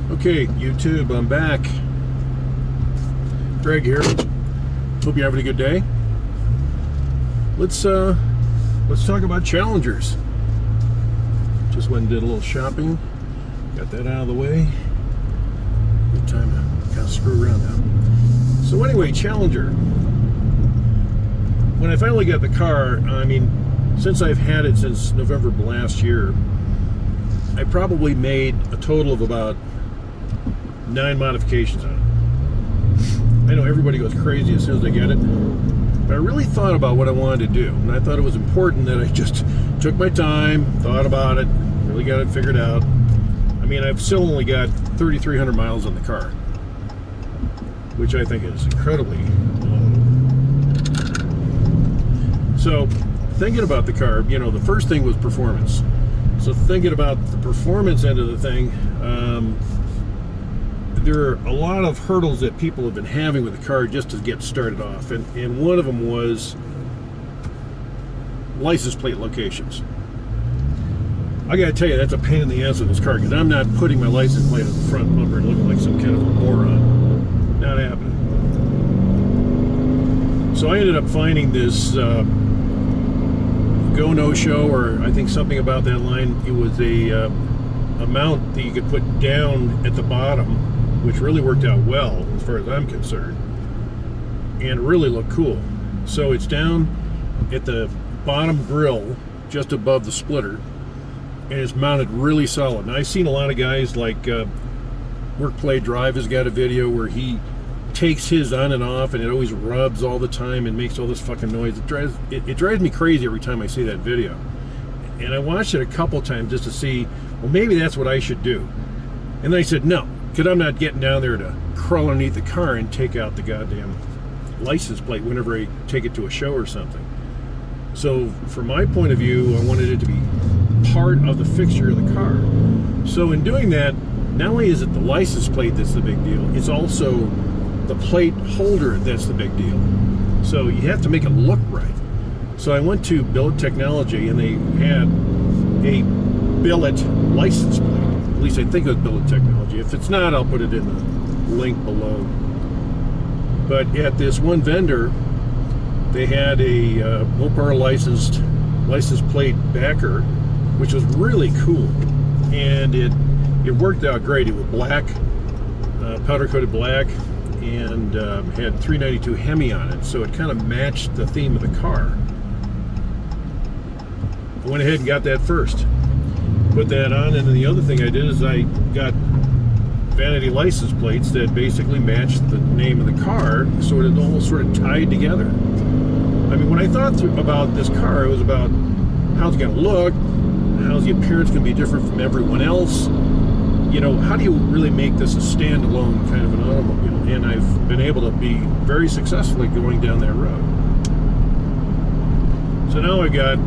Okay, YouTube, I'm back. Greg here. Hope you're having a good day. Let's talk about Challengers. Just went and did a little shopping. Got that out of the way. Good time to kind of screw around now. So anyway, Challenger. When I finally got the car, I mean, since I've had it since November of last year, I probably made a total of about 9 modifications on it. I know everybody goes crazy as soon as they get it, but I really thought about what I wanted to do, and I thought it was important that I just took my time, thought about it, really got it figured out. I mean, I've still only got 3,300 miles on the car, which I think is incredibly low. So, thinking about the car, you know, the first thing was performance. So thinking about the performance end of the thing, there are a lot of hurdles that people have been having with the car just to get started off, and one of them was license plate locations. I gotta tell you, that's a pain in the ass of this car, because I'm not putting my license plate on the front bumper and looking like some kind of a moron. Not happening. So I ended up finding this Go No Show, or I think something about that line. It was a mount that you could put down at the bottom, which really worked out well as far as I'm concerned, and really looked cool. So it's down at the bottom grill just above the splitter, and it's mounted really solid. Now I've seen a lot of guys like Work Play Drive has got a video where he takes his on and off, and it always rubs all the time and makes all this fucking noise. It drives me crazy every time I see that video. And I watched it a couple times just to see, well, maybe that's what I should do. And then I said, no, because I'm not getting down there to crawl underneath the car and take out the goddamn license plate whenever I take it to a show or something. So from my point of view, I wanted it to be part of the fixture of the car. So in doing that, not only is it the license plate that's the big deal, it's also the plate holder that's the big deal. So you have to make it look right. So I went to Billet Technology, and they had a billet license plate. At least I think it was Billet Technology. If it's not, I'll put it in the link below. But at this one vendor, they had a Mopar license plate backer, which was really cool, and it worked out great. It was black, powder coated black, and had 392 Hemi on it, so it kind of matched the theme of the car. I went ahead and got that first, put that on, and then the other thing I did is I got vanity license plates that basically matched the name of the car, almost sort of tied together. I mean, when I thought about this car, it was about how's it going to look, how's the appearance going to be different from everyone else. You know, how do you really make this a standalone kind of an automobile? And I've been able to be very successfully going down that road. So now I've got,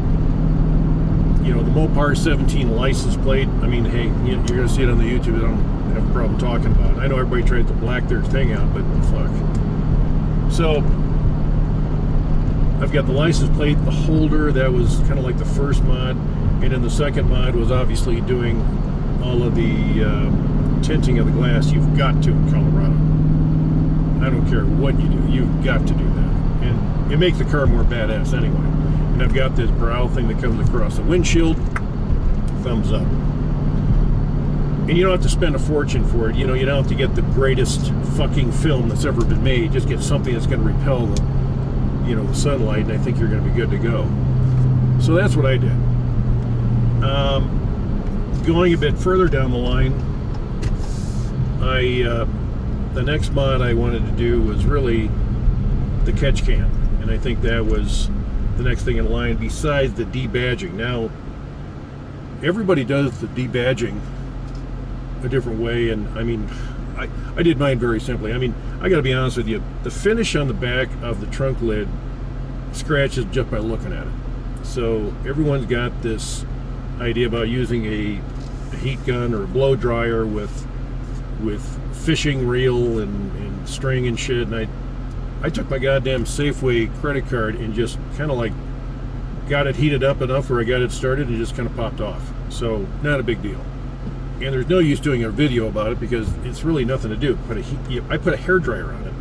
you know, the MOPAR17 license plate. I mean, hey, you're going to see it on the YouTube. I don't have a problem talking about it. I know everybody tries to black their thing out, but fuck. So I've got the license plate, the holder. That was kind of like the first mod. And then the second mod was obviously doing all of the tinting of the glass. You've got to in Colorado. I don't care what you do, you've got to do that. And it makes the car more badass anyway. And I've got this brow thing that comes across the windshield. Thumbs up. And you don't have to spend a fortune for it. You know, you don't have to get the greatest fucking film that's ever been made. Just get something that's going to repel the, you know, the sunlight, and I think you're going to be good to go. So that's what I did. Going a bit further down the line, the next mod I wanted to do was really the Catch-Can, and I think that was the next thing in line besides the debadging. Now, everybody does the debadging a different way, and I mean, I did mine very simply. I mean, I gotta be honest with you, the finish on the back of the trunk lid scratches just by looking at it. So everyone's got this idea about using a heat gun or a blow dryer with fishing reel and string and shit, and I took my goddamn Safeway credit card and just kind of like got it heated up enough where I got it started and just kind of popped off. So not a big deal. And there's no use doing a video about it because it's really nothing to do. I put a hairdryer on it,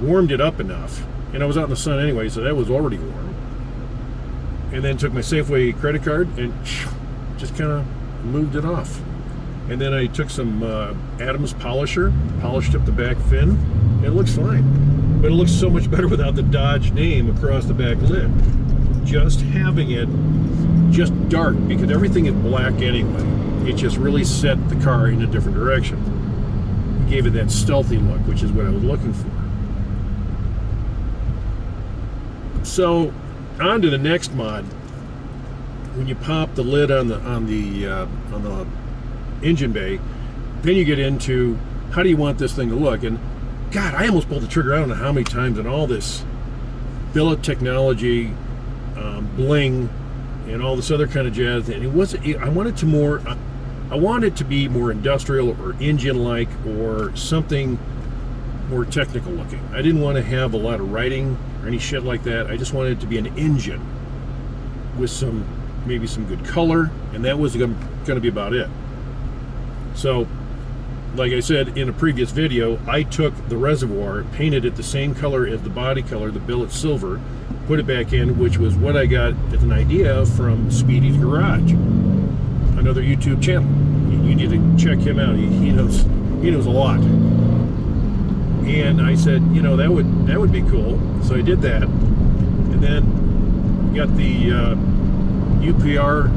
warmed it up enough, and I was out in the sun anyway, so that was already warm. And then took my Safeway credit card and just kind of moved it off. And then I took some Adams polisher, polished up the back fin, and it looks fine. But it looks so much better without the Dodge name across the back lid. Just having it just dark, because everything is black anyway. It just really set the car in a different direction. It gave it that stealthy look, which is what I was looking for. So, on to the next mod. When you pop the lid on the engine bay, then you get into how do you want this thing to look. And God, I almost pulled the trigger. I don't know how many times in all this billet technology, bling, and all this other kind of jazz. And I wanted it to be more industrial or engine-like or something more technical looking. I didn't want to have a lot of writing or any shit like that. I just wanted it to be an engine with maybe some good color, and that was going to be about it. So, like I said in a previous video, I took the reservoir, painted it the same color as the body color, the billet silver, put it back in, which was what I got as an idea from Speedy's Garage, another YouTube channel. You need to check him out. He knows a lot. And I said, you know, that would be cool. So I did that, and then got the Upr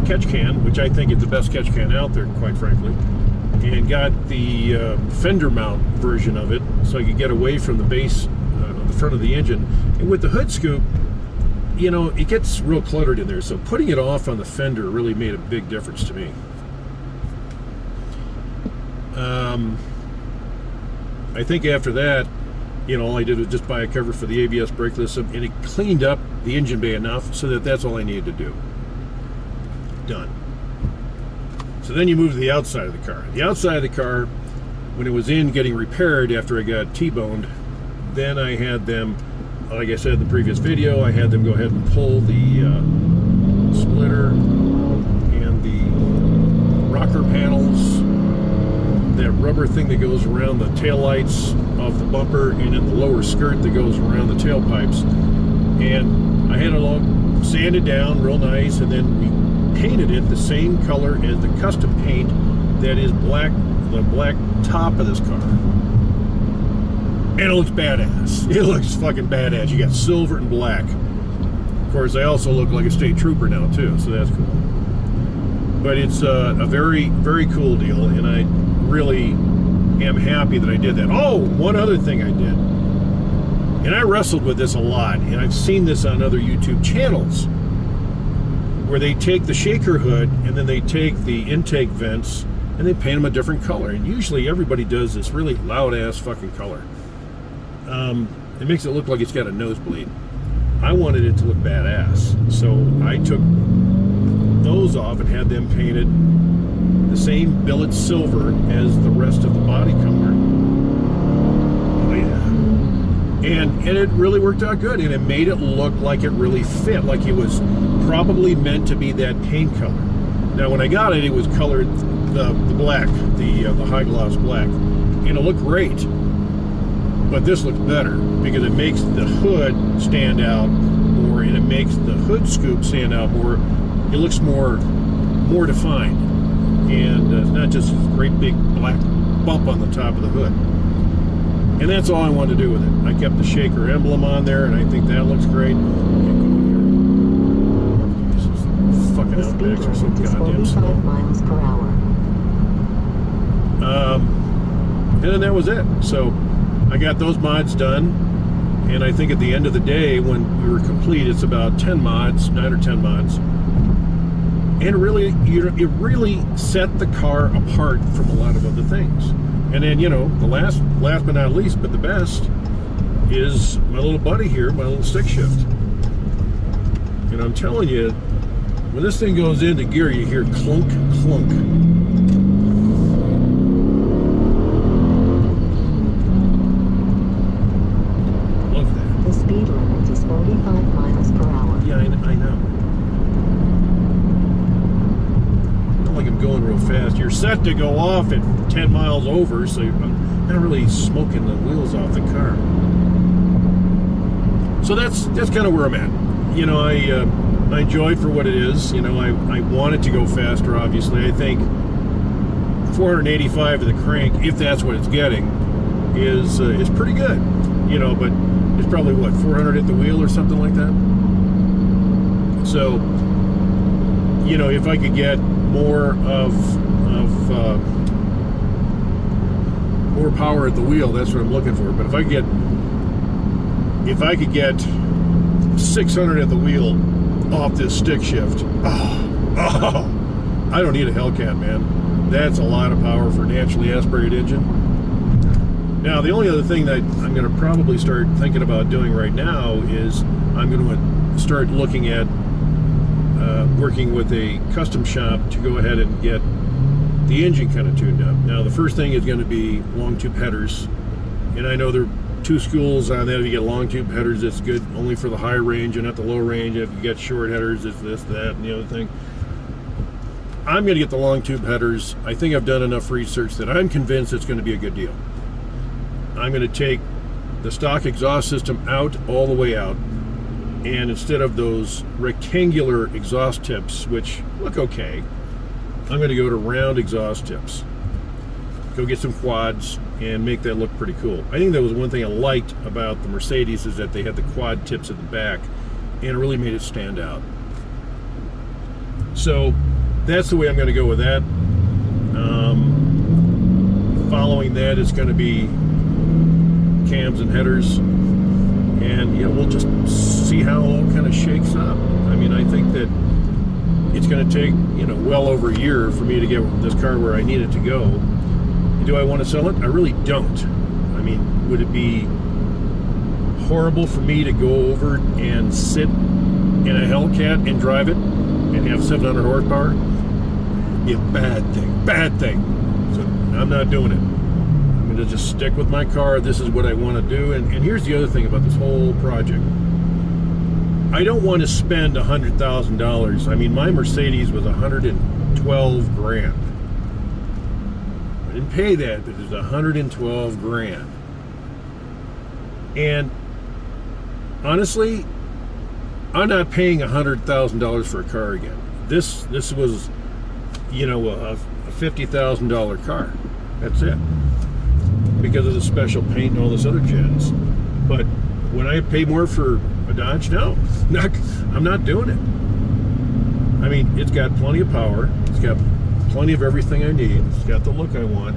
Catch-Can, which I think is the best Catch-Can out there, quite frankly, and got the fender mount version of it, so I could get away from the base on the front of the engine. And with the hood scoop, you know, it gets real cluttered in there, so putting it off on the fender really made a big difference to me. I think after that, you know, all I did was just buy a cover for the ABS brake system, and it cleaned up the engine bay enough so that that's all I needed to do. Done. So then you move to the outside of the car. The outside of the car, when it was in getting repaired after I got T-boned, then I had them, like I said in the previous video, I had them go ahead and pull the splitter and the rocker panels, that rubber thing that goes around the taillights of the bumper, and then the lower skirt that goes around the tailpipes. And I had it all sanded down real nice, and then we painted it the same color as the custom paint that is black, the black top of this car. And it looks badass. It looks fucking badass. You got silver and black. Of course, I also look like a state trooper now too, so that's cool. But it's a very, very cool deal, and I really am happy that I did that. Oh, one other thing I did, and I wrestled with this a lot, and I've seen this on other YouTube channels, where they take the shaker hood and then they take the intake vents and they paint them a different color. And usually everybody does this really loud-ass fucking color. It makes it look like it's got a nosebleed. I wanted it to look badass, so I took those off and had them painted the same billet silver as the rest of the body color. Oh yeah. And it really worked out good, and it made it look like it really fit, like it was probably meant to be that paint color. Now when I got it, it was colored the black, the high gloss black, and it looked great. But this looks better because it makes the hood stand out more, and it makes the hood scoop stand out more. It looks more defined, and it's not just a great big black bump on the top of the hood. And that's all I wanted to do with it. I kept the shaker emblem on there, and I think that looks great. Fucking Outbacks are so goddamn slow. Miles per hour. And then that was it. So I got those mods done, and I think at the end of the day, when we were complete, it's about 10 mods, 9 or 10 mods. And it really set the car apart from a lot of other things. And then, you know, the last but not least, but the best, is my little buddy here, my little stick shift. And I'm telling you, when this thing goes into gear, you hear clunk, clunk. Love that. The speed limit is 45 miles per hour. Yeah, I know. Not like I'm going real fast. You're set to go off at 10 miles over, so I'm not really smoking the wheels off the car. So that's kind of where I'm at. You know, I enjoy it for what it is. You know, I want it to go faster, obviously. I think 485 of the crank, if that's what it's getting, is pretty good. You know, but it's probably, what, 400 at the wheel or something like that? So, you know, if I could get more more power at the wheel, that's what I'm looking for. But if I could get 600 at the wheel off this stick shift, I don't need a Hellcat, man. That's a lot of power for a naturally aspirated engine. Now, the only other thing that I'm going to probably start thinking about doing right now is I'm going to start looking at working with a custom shop to go ahead and get the engine kind of tuned up. Now, the first thing is going to be long tube headers, and I know there are two schools on that. If you get long tube headers, it's good only for the high range and not the low range. If you get short headers, it's this, that, and the other thing. I'm going to get the long tube headers. I think I've done enough research that I'm convinced it's going to be a good deal. I'm going to take the stock exhaust system out, all the way out, and instead of those rectangular exhaust tips, which look okay, I'm going to go to round exhaust tips. Go get some quads and make that look pretty cool. I think that was one thing I liked about the Mercedes, is that they had the quad tips at the back, and it really made it stand out. So that's the way I'm going to go with that. Following that is going to be cams and headers, and yeah, we'll just see how it all kind of shakes up. I mean, I think that it's going to take, you know, well over a year for me to get this car where I need it to go. Do I want to sell it? I really don't. I mean, would it be horrible for me to go over and sit in a Hellcat and drive it and have 700 horsepower? It'd be a bad thing. So I'm not doing it. I'm going to just stick with my car. This is what I want to do. And here's the other thing about this whole project. I don't want to spend $100,000. I mean, my Mercedes was 112 grand. I didn't pay that, but it was 112 grand. And honestly, I'm not paying $100,000 for a car again. This was, you know, a $50,000 car. That's it. Because of the special paint and all this other jazz. But when I pay more for a Dodge, no, I'm not doing it. I mean, it's got plenty of power. It's got plenty of everything I need. It's got the look I want.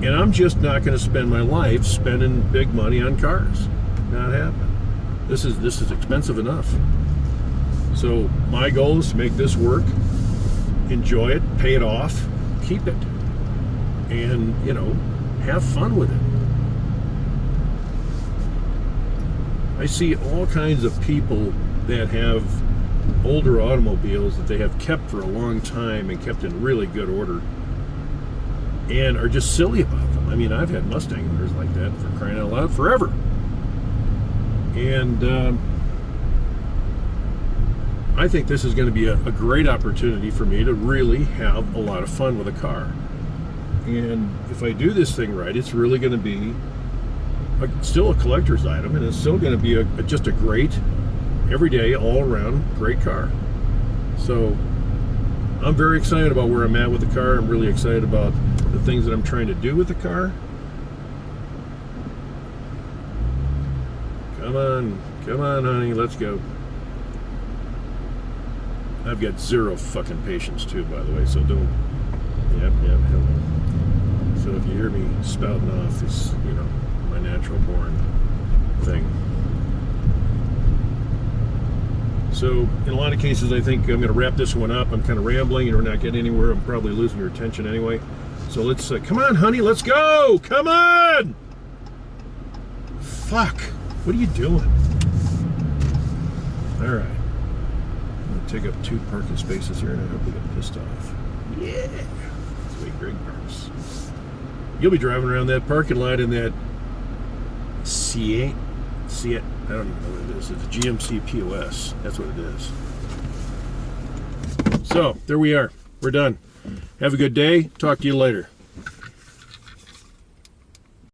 And I'm just not going to spend my life spending big money on cars. Not happening. This is expensive enough. So my goal is to make this work, enjoy it, pay it off, keep it, and, you know, have fun with it. I see all kinds of people that have older automobiles that they have kept for a long time and kept in really good order, and are just silly about them. I mean, I've had Mustang owners like that, for crying out loud, forever. And I think this is going to be a great opportunity for me to really have a lot of fun with a car. And if I do this thing right, it's really going to be still a collector's item, and it's still going to be just a great, everyday, all-around great car. So I'm very excited about where I'm at with the car. I'm really excited about the things that I'm trying to do with the car. Come on, honey, let's go. I've got zero fucking patience too, by the way, so don't. Yep, hello. So if you hear me spouting off, it's, you know, my natural born thing. So in a lot of cases, I think I'm going to wrap this one up. I'm kind of rambling and we're not getting anywhere. I'm probably losing your attention anyway. So let's, come on, honey, let's go! Come on! Fuck, what are you doing? All right. I'm going to take up 2 parking spaces here and I hope we get pissed off. Yeah! That's the way Greg parks. You'll be driving around that parking lot in that C8, I don't even know what it is. It's a GMC POS. That's what it is. So, there we are. We're done. Have a good day. Talk to you later.